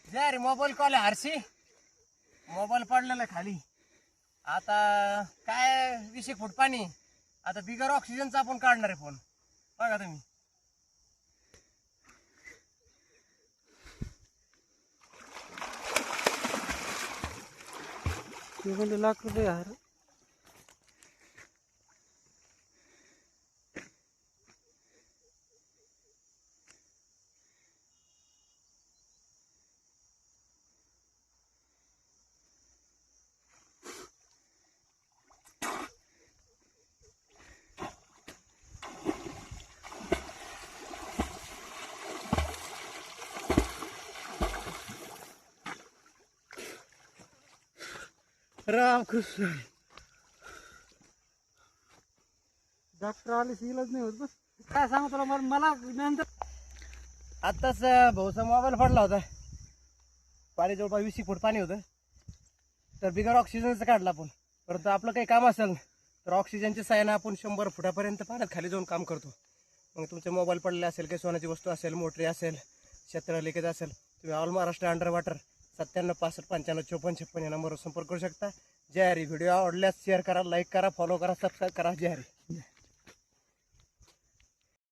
जे रे mobile call आहे आरशी mobile पडलेला आहे खाली. आता काय 20 फूट पाणी. आता बिगर ऑक्सिजनचा आपण काढणार आहे फोन. बघा तुम्ही. ₹1,00,000 यार. रामकृष्ण. डॉक्टर आले इलाज नाही होत. बस काय सांगू तुला, मला नंतर आत्ताच भाऊचा मोबाईल पडला होता. पाणी जवळपास 20 फूट पाणी होतं. तर बिगर ऑक्सिजनचं काढलं आपण. परंतु आपलं काही काम असेल तर ऑक्सिजनच्या साहाय्यानं आपण 100 फुटापर्यंत पाण्यात खाली जाऊन काम करतो. मग तुमचे मोबाईल पडले असेल, काही सोन्याची वस्तू असेल, मोटरी असेल, क्षेत्र लिकेज असेल, तुम्ही ऑल महाराष्ट्र अंडर वॉटर 97 65 95 54 56 या नंबरवर संपर्क करू शकता. जय हरी. व्हिडिओ आवडल्यास शेअर करा, लाईक करा, फॉलो करा, सबस्क्राईब करा. जय हरी.